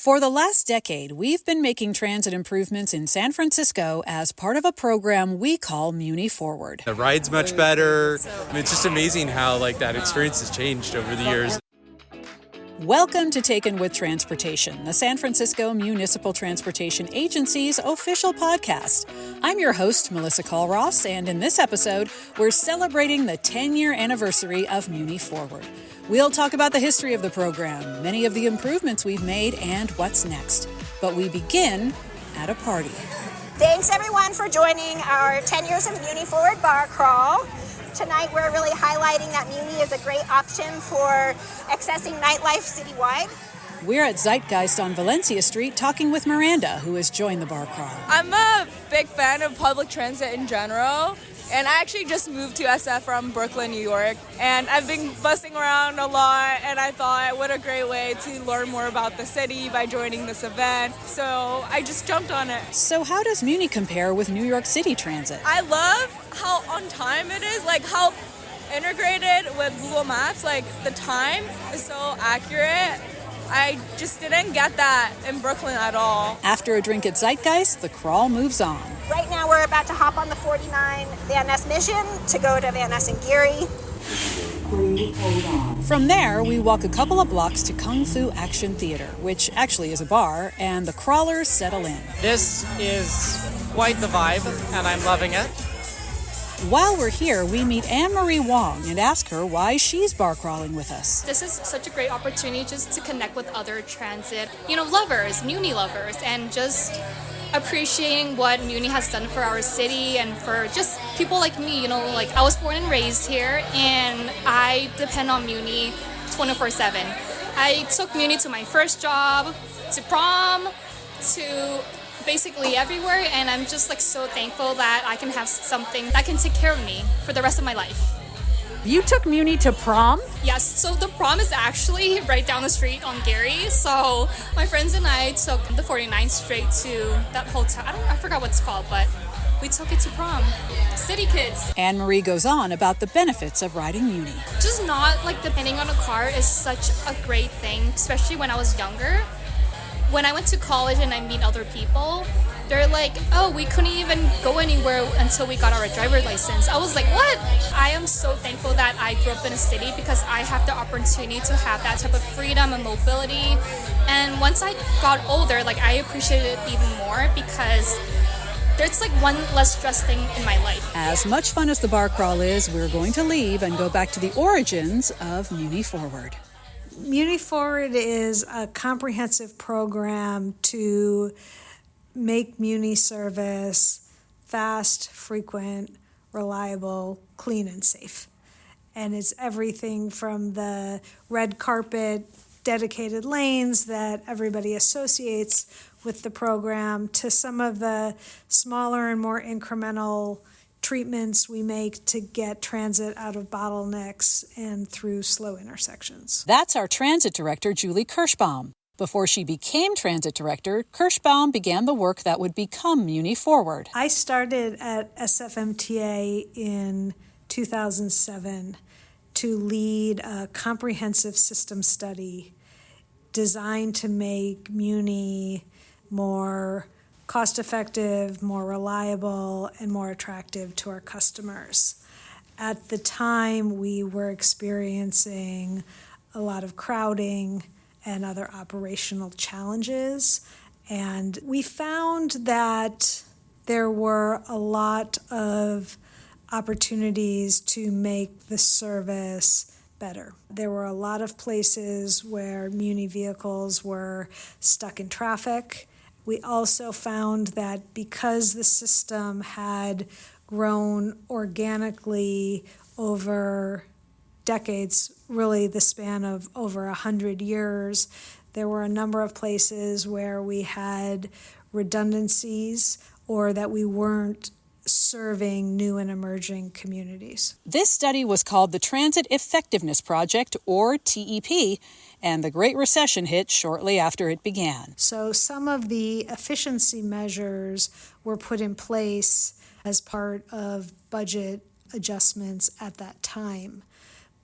For the last decade, we've been making transit improvements in San Francisco as part of a program we call Muni Forward. The ride's much better. I mean, it's just amazing how that experience has changed over the years. Welcome to Taken with Transportation, the San Francisco Municipal Transportation Agency's official podcast. I'm your host, Melissa Call-Ross, and in this episode, we're celebrating the 10-year anniversary of Muni Forward. We'll talk about the history of the program, many of the improvements we've made, and what's next. But we begin at a party. Thanks, everyone, for joining our 10 years of Muni Forward bar crawl. Tonight, we're really highlighting that Muni is a great option for accessing nightlife citywide. We're at Zeitgeist on Valencia Street talking with Miranda, who has joined the bar crawl. I'm a big fan of public transit in general. And I actually just moved to SF from Brooklyn, New York. And I've been bussing around a lot, and I thought, what a great way to learn more about the city by joining this event. So I just jumped on it. So how does Muni compare with New York City Transit? I love how on time it is, how integrated with Google Maps, the time is so accurate. I just didn't get that in Brooklyn at all. After a drink at Zeitgeist, the crawl moves on. Right now we're about to hop on the 49 Van Ness Mission to go to Van Ness and Geary. From there, we walk a couple of blocks to Kung Fu Action Theater, which actually is a bar, and the crawlers settle in. This is quite the vibe, and I'm loving it. While we're here, we meet Anne-Marie Wong and ask her why she's bar crawling with us. This is such a great opportunity just to connect with other transit, lovers, Muni lovers, and just appreciating what Muni has done for our city and for just people like me. I was born and raised here, and I depend on Muni 24/7. I took Muni to my first job, to prom, to basically everywhere, and I'm just so thankful that I can have something that can take care of me for the rest of my life. You took Muni to prom? Yes, so the prom is actually right down the street on Geary. So my friends and I took the 49th straight to that hotel. I forgot what it's called, but we took it to prom. City kids. Anne-Marie goes on about the benefits of riding Muni. Just not depending on a car is such a great thing, especially when I was younger. When I went to college and I meet other people, they're like, oh, we couldn't even go anywhere until we got our driver's license. I was like, what? I am so thankful that I grew up in a city because I have the opportunity to have that type of freedom and mobility. And once I got older, I appreciated it even more because there's one less stress thing in my life. As much fun as the bar crawl is, we're going to leave and go back to the origins of Muni Forward. Muni Forward is a comprehensive program to make Muni service fast, frequent, reliable, clean, and safe. And it's everything from the red carpet, dedicated lanes that everybody associates with the program to some of the smaller and more incremental treatments we make to get transit out of bottlenecks and through slow intersections. That's our transit director, Julie Kirschbaum. Before she became transit director, Kirschbaum began the work that would become Muni Forward. I started at SFMTA in 2007 to lead a comprehensive system study designed to make Muni more cost-effective, more reliable, and more attractive to our customers. At the time, we were experiencing a lot of crowding and other operational challenges, and we found that there were a lot of opportunities to make the service better. There were a lot of places where Muni vehicles were stuck in traffic. We also found that because the system had grown organically over decades, really the span of over 100 years, there were a number of places where we had redundancies or that we weren't serving new and emerging communities. This study was called the Transit Effectiveness Project, or TEP, and the Great Recession hit shortly after it began. So some of the efficiency measures were put in place as part of budget adjustments at that time.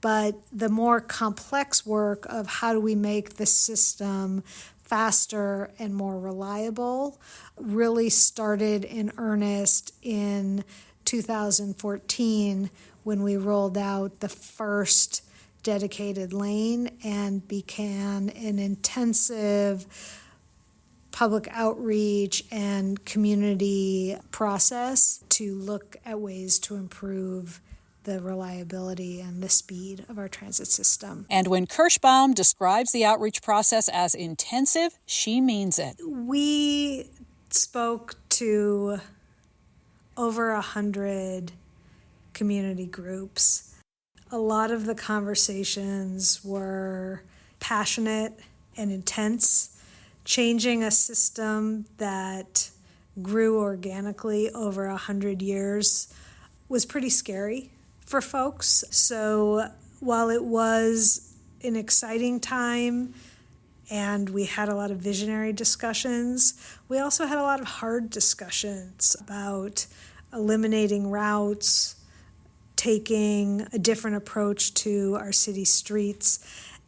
But the more complex work of how do we make the system faster and more reliable really started in earnest in 2014 when we rolled out the first dedicated lane and began an intensive public outreach and community process to look at ways to improve the reliability and the speed of our transit system. And when Kirschbaum describes the outreach process as intensive, she means it. We spoke to over 100 community groups. A lot of the conversations were passionate and intense. Changing a system that grew organically over 100 years was pretty scary for folks. So while it was an exciting time and we had a lot of visionary discussions, we also had a lot of hard discussions about eliminating routes, taking a different approach to our city streets.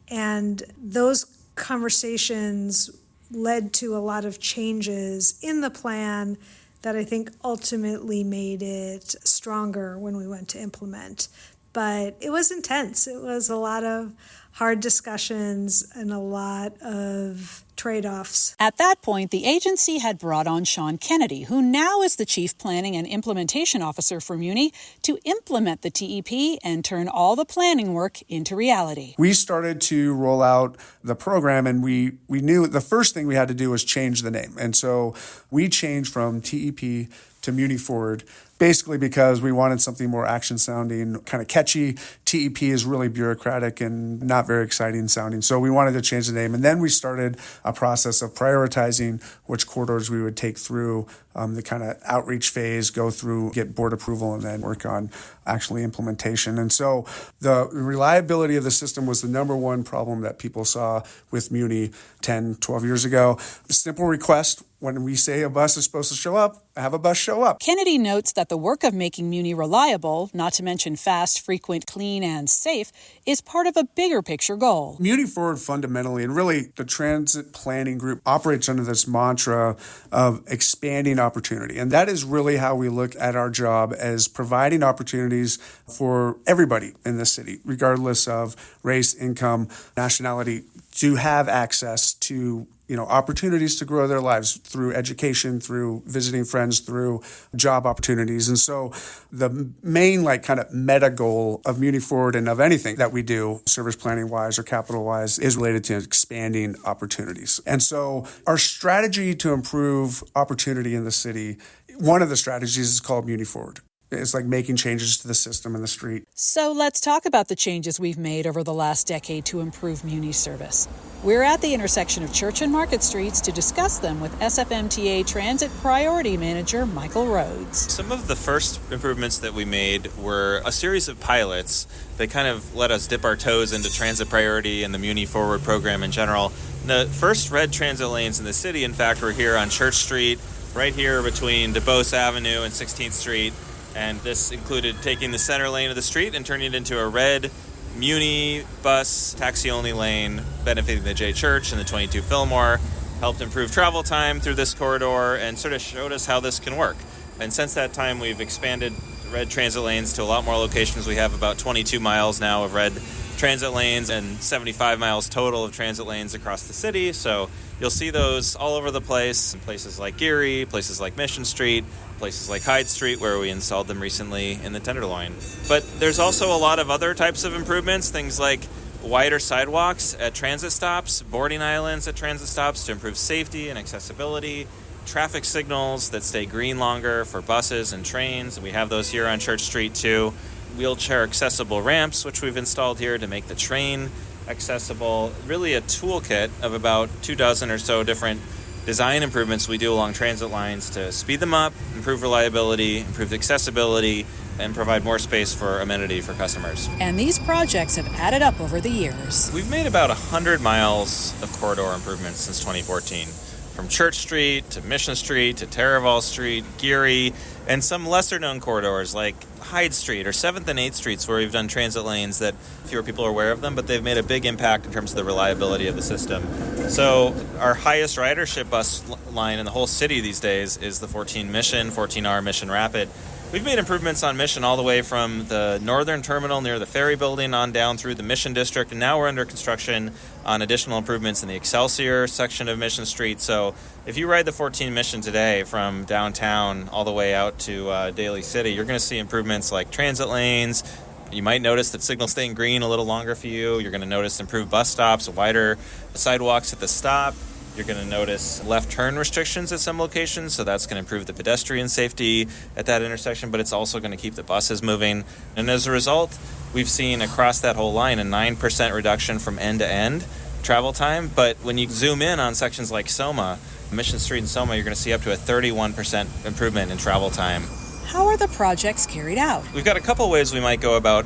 And those conversations led to a lot of changes in the plan that I think ultimately made it stronger when we went to implement. But it was intense. It was a lot of hard discussions and a lot of trade-offs. At that point, the agency had brought on Sean Kennedy, who now is the Chief Planning and Implementation Officer for Muni, to implement the TEP and turn all the planning work into reality. We started to roll out the program, and we knew the first thing we had to do was change the name. And so we changed from TEP to Muni Forward, basically because we wanted something more action sounding, kind of catchy. TEP is really bureaucratic and not very exciting sounding. So we wanted to change the name. And then we started a process of prioritizing which corridors we would take through the kind of outreach phase, go through, get board approval, and then work on actually implementation. And so the reliability of the system was the number one problem that people saw with Muni 10, 12 years ago. A simple request: when we say a bus is supposed to show up, have a bus show up. Kennedy notes that the work of making Muni reliable, not to mention fast, frequent, clean, and safe, is part of a bigger picture goal. Muni Forward fundamentally, and really the transit planning group, operates under this mantra of expanding opportunity. And that is really how we look at our job, as providing opportunities for everybody in the city, regardless of race, income, nationality, to have access to opportunities to grow their lives through education, through visiting friends, through job opportunities. And so the main kind of meta goal of Muni Forward and of anything that we do, service planning wise or capital wise, is related to expanding opportunities. And so our strategy to improve opportunity in the city, one of the strategies is called Muni Forward. It's like making changes to the system and the street. So let's talk about the changes we've made over the last decade to improve Muni service. We're at the intersection of Church and Market Streets to discuss them with SFMTA Transit Priority Manager Michael Rhodes. Some of the first improvements that we made were a series of pilots that kind of let us dip our toes into transit priority and the Muni Forward program in general. The first red transit lanes in the city, in fact, were here on Church Street, right here between DuBose Avenue and 16th Street. And this included taking the center lane of the street and turning it into a red Muni bus taxi-only lane, benefiting the J Church and the 22 Fillmore, helped improve travel time through this corridor, and sort of showed us how this can work. And since that time, we've expanded red transit lanes to a lot more locations. We have about 22 miles now of red transit lanes and 75 miles total of transit lanes across the city. So you'll see those all over the place, in places like Geary, places like Mission Street, places like Hyde Street, where we installed them recently in the Tenderloin. But there's also a lot of other types of improvements, things like wider sidewalks at transit stops, boarding islands at transit stops to improve safety and accessibility, traffic signals that stay green longer for buses and trains. We have those here on Church Street too. Wheelchair accessible ramps, which we've installed here to make the train accessible. Really a toolkit of about 24 or so different design improvements we do along transit lines to speed them up, improve reliability, improve accessibility, and provide more space for amenity for customers. And these projects have added up over the years. We've made about 100 miles of corridor improvements since 2014. from Church Street to Mission Street to Taraval Street, Geary, and some lesser-known corridors like Hyde Street or 7th and 8th Streets where we've done transit lanes that fewer people are aware of them, but they've made a big impact in terms of the reliability of the system. So our highest ridership bus line in the whole city these days is the 14 Mission, 14R Mission Rapid. We've made improvements on Mission all the way from the northern terminal near the ferry building on down through the Mission District, and now we're under construction on additional improvements in the Excelsior section of Mission Street. So if you ride the 14 Mission today from downtown all the way out to Daly City, you're going to see improvements like transit lanes. You might notice that signals staying green a little longer for you. You're going to notice improved bus stops, wider sidewalks at the stop. You're going to notice left turn restrictions at some locations, so that's going to improve the pedestrian safety at that intersection, but it's also going to keep the buses moving. And as a result, we've seen across that whole line a 9% reduction from end to end travel time. But when you zoom in on sections like Soma, Mission Street and Soma, you're going to see up to a 31% improvement in travel time. How are the projects carried out? We've got a couple ways we might go about,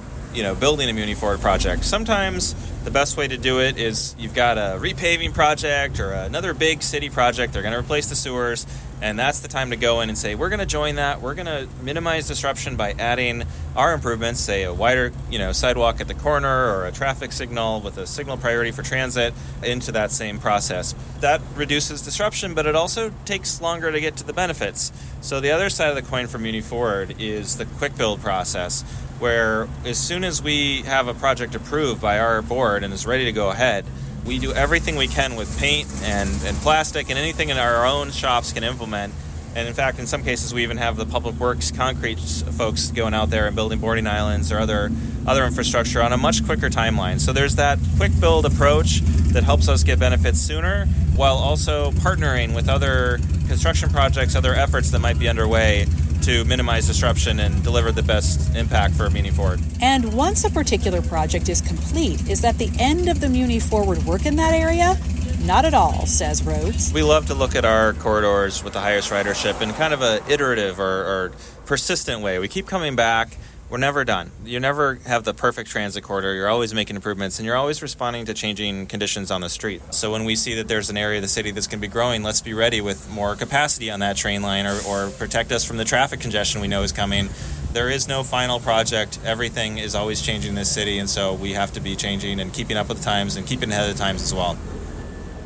building a Muni Forward project. Sometimes the best way to do it is you've got a repaving project or another big city project. They're going to replace the sewers, and that's the time to go in and say, we're going to join that. We're going to minimize disruption by adding our improvements, say a wider, sidewalk at the corner or a traffic signal with a signal priority for transit into that same process. That reduces disruption, but it also takes longer to get to the benefits. So the other side of the coin for Muni Forward is the quick build process, where as soon as we have a project approved by our board and is ready to go ahead, we do everything we can with paint and plastic and anything in our own shops can implement. And in fact, in some cases, we even have the public works concrete folks going out there and building boarding islands or other infrastructure on a much quicker timeline. So there's that quick build approach that helps us get benefits sooner, while also partnering with other construction projects, other efforts that might be underway to minimize disruption and deliver the best impact for Muni Forward. And once a particular project is complete, is that the end of the Muni Forward work in that area? Not at all, says Rhodes. We love to look at our corridors with the highest ridership in kind of a iterative or persistent way. We keep coming back. We're never done. You never have the perfect transit corridor. You're always making improvements, and you're always responding to changing conditions on the street. So when we see that there's an area of the city that's going to be growing, let's be ready with more capacity on that train line or protect us from the traffic congestion we know is coming. There is no final project. Everything is always changing in this city, and so we have to be changing and keeping up with the times and keeping ahead of the times as well.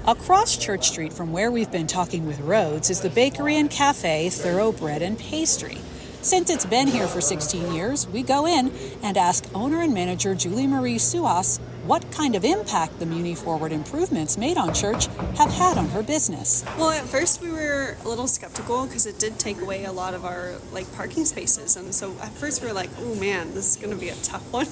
Across Church Street from where we've been talking with Rhodes is the bakery and cafe Thoroughbred and Pastry. Since it's been here for 16 years, we go in and ask owner and manager Julie Marie Suas what kind of impact the Muni Forward improvements made on Church have had on her business. Well, at first we were a little skeptical because it did take away a lot of our parking spaces, and so at first we were like, oh man, this is going to be a tough one.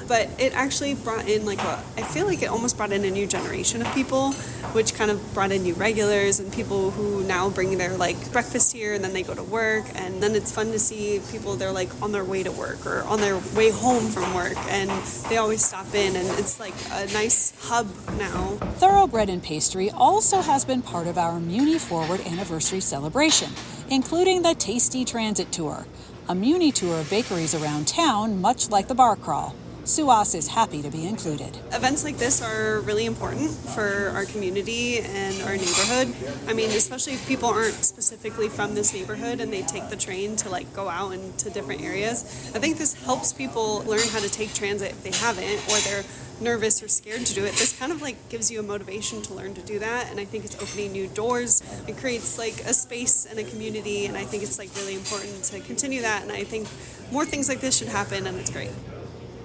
But it actually brought in I feel like it almost brought in a new generation of people, which kind of brought in new regulars and people who now bring their breakfast here and then they go to work, and then it's fun to see people, they're on their way to work or on their way home from work, and they always stop in, and it's a nice hub now. Thoroughbred and Pastry also has been part of our Muni Forward anniversary celebration, including the Tasty Transit Tour, a Muni tour of bakeries around town, much like the bar crawl. Suas is happy to be included. Events like this are really important for our community and our neighborhood. I mean, especially if people aren't specifically from this neighborhood and they take the train to go out into different areas. I think this helps people learn how to take transit if they haven't, or they're nervous or scared to do it. This kind of gives you a motivation to learn to do that, and I think it's opening new doors. It creates a space and a community, and I think it's really important to continue that, and I think more things like this should happen, and it's great.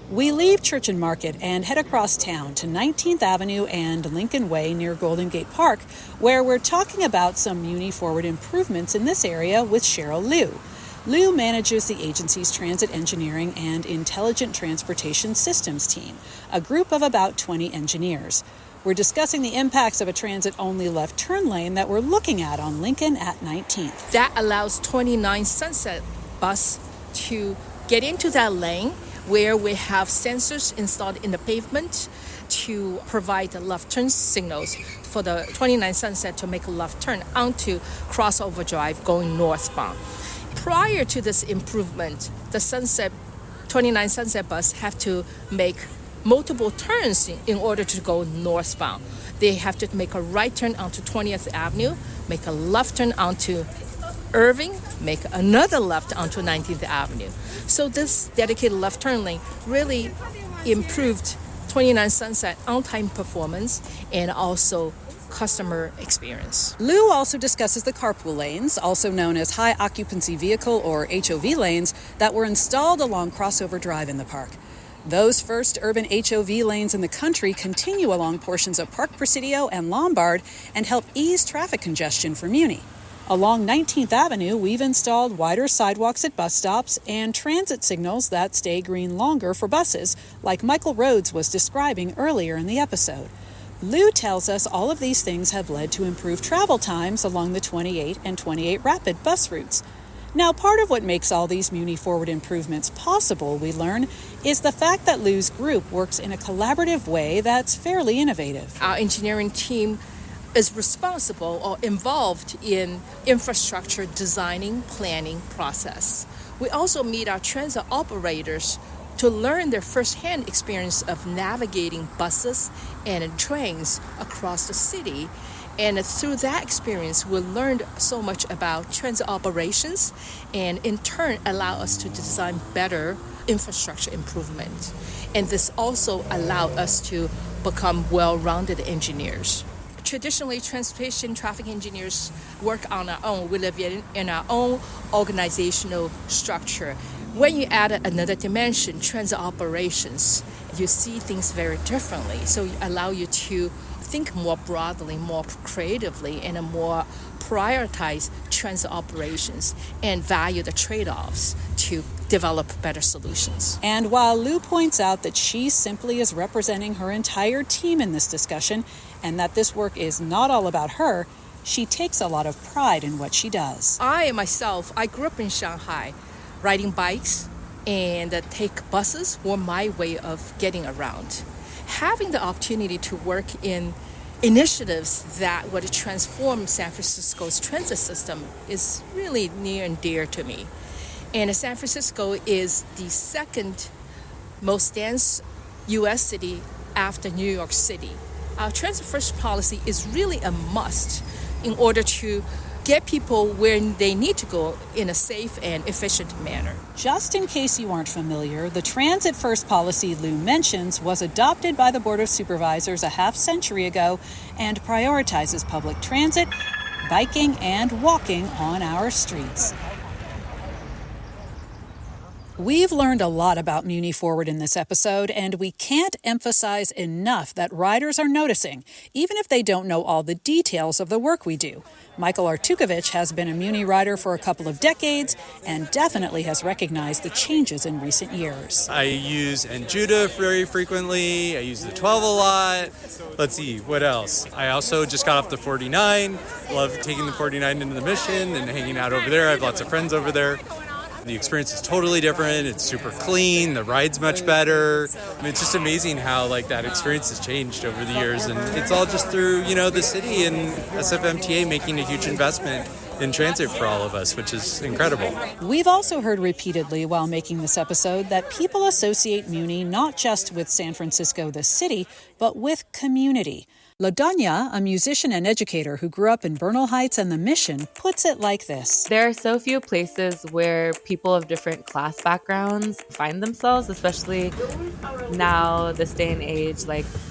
We leave Church and Market and head across town to 19th Avenue and Lincoln Way near Golden Gate Park, where we're talking about some Muni Forward improvements in this area with Cheryl Liu. Liu manages the agency's Transit Engineering and Intelligent Transportation Systems team, a group of about 20 engineers. We're discussing the impacts of a transit-only left turn lane that we're looking at on Lincoln at 19th. That allows 29 Sunset bus to get into that lane where we have sensors installed in the pavement to provide the left turn signals for the 29 Sunset to make a left turn onto Crossover Drive going northbound. Prior to this improvement, the 29 Sunset bus have to make multiple turns in order to go northbound. They have to make a right turn onto 20th Avenue make a left turn onto Irving, make another left onto 19th Avenue. So this dedicated left turn lane really improved 29 Sunset on-time performance and also customer experience. Lou also discusses the carpool lanes, also known as high occupancy vehicle or HOV lanes, that were installed along Crossover Drive in the park. Those first urban HOV lanes in the country continue along portions of Park Presidio and Lombard and help ease traffic congestion for Muni. Along 19th Avenue, we've installed wider sidewalks at bus stops and transit signals that stay green longer for buses, like Michael Rhodes was describing earlier in the episode. Lou tells us all of these things have led to improved travel times along the 28 and 28 Rapid bus routes. Now, part of what makes all these Muni Forward improvements possible, we learn, is the fact that Lou's group works in a collaborative way that's fairly innovative. Our engineering team is responsible or involved in infrastructure designing, planning process. We also meet our transit operators to learn their firsthand experience of navigating buses and trains across the city. And through that experience, we learned so much about transit operations and in turn allow us to design better infrastructure improvement. And this also allowed us to become well-rounded engineers. Traditionally, transportation traffic engineers work on our own. We live in our own organizational structure. When you add another dimension, transit operations, you see things very differently. So it allows you to think more broadly, more creatively, and more prioritize transit operations and value the trade-offs to develop better solutions. And while Lou points out that she simply is representing her entire team in this discussion and that this work is not all about her, she takes a lot of pride in what she does. I grew up in Shanghai. Riding bikes and take buses were my way of getting around. Having the opportunity to work in initiatives that would transform San Francisco's transit system is really near and dear to me. And San Francisco is the second most dense U.S. city after New York City. Our transit first policy is really a must in order to get people where they need to go in a safe and efficient manner. Just in case you aren't familiar, the Transit First policy Lou mentions was adopted by the Board of Supervisors a half-century ago and prioritizes public transit, biking, and walking on our streets. We've learned a lot about Muni Forward in this episode, and we can't emphasize enough that riders are noticing, even if they don't know all the details of the work we do. Michael Artukovich has been a Muni rider for a couple of decades and definitely has recognized the changes in recent years. I use Enjuta very frequently. I use the 12 a lot. Let's see, what else? I also just got off the 49. Love taking the 49 into the Mission and hanging out over there. I have lots of friends over there. The experience is totally different. It's super clean. The ride's much better. I mean, it's just amazing how that experience has changed over the years. And it's all just through, the city and SFMTA making a huge investment in transit for all of us, which is incredible. We've also heard repeatedly while making this episode that people associate Muni not just with San Francisco, the city, but with community. LaDonya, a musician and educator who grew up in Bernal Heights and the Mission, puts it like this. There are so few places where people of different class backgrounds find themselves, especially now, this day and age.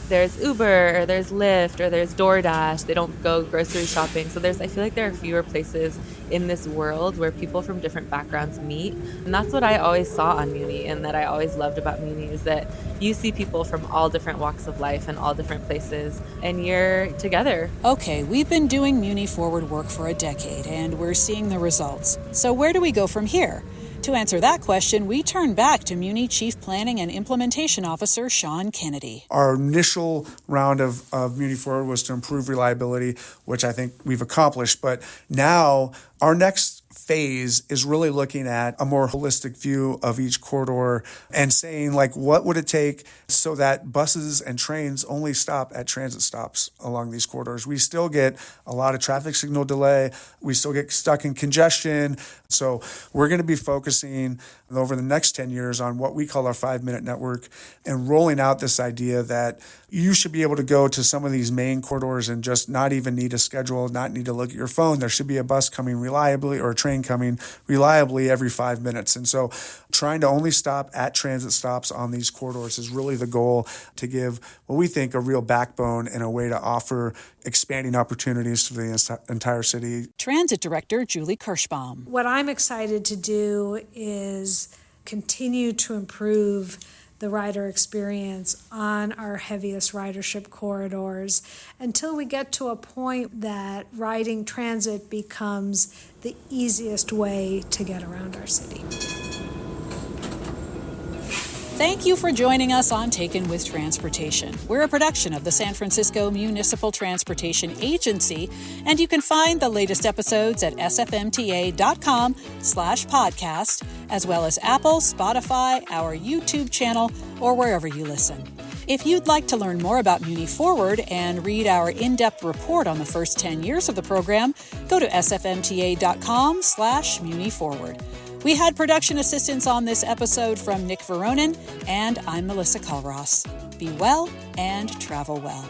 There's Uber, or there's Lyft, or there's DoorDash. They don't go grocery shopping. So I feel like there are fewer places in this world where people from different backgrounds meet. And that's what I always saw on Muni, and that I always loved about Muni, is that you see people from all different walks of life and all different places, and you're together. Okay, we've been doing Muni Forward work for a decade, and we're seeing the results. So where do we go from here? To answer that question, we turn back to Muni Chief Planning and Implementation Officer Sean Kennedy. Our initial round of Muni Forward was to improve reliability, which I think we've accomplished. But now our next phase is really looking at a more holistic view of each corridor and saying, like, what would it take so that buses and trains only stop at transit stops along these corridors? We still get a lot of traffic signal delay. We still get stuck in congestion. So we're going to be focusing over the next 10 years on what we call our 5-minute network and rolling out this idea that you should be able to go to some of these main corridors and just not even need a schedule, not need to look at your phone. There should be a bus coming reliably or a train coming reliably every 5 minutes. And so trying to only stop at transit stops on these corridors is really the goal, to give what we think a real backbone and a way to offer expanding opportunities to the entire city. Transit Director Julie Kirschbaum. What I'm excited to do is continue to improve the rider experience on our heaviest ridership corridors until we get to a point that riding transit becomes the easiest way to get around our city. Thank you for joining us on Taken with Transportation. We're a production of the San Francisco Municipal Transportation Agency, and you can find the latest episodes at sfmta.com/podcast, as well as Apple, Spotify, our YouTube channel, or wherever you listen. If you'd like to learn more about Muni Forward and read our in-depth report on the first 10 years of the program, go to sfmta.com/Muni Forward. We had production assistance on this episode from Nick Veronin, and I'm Melissa Culross. Be well and travel well.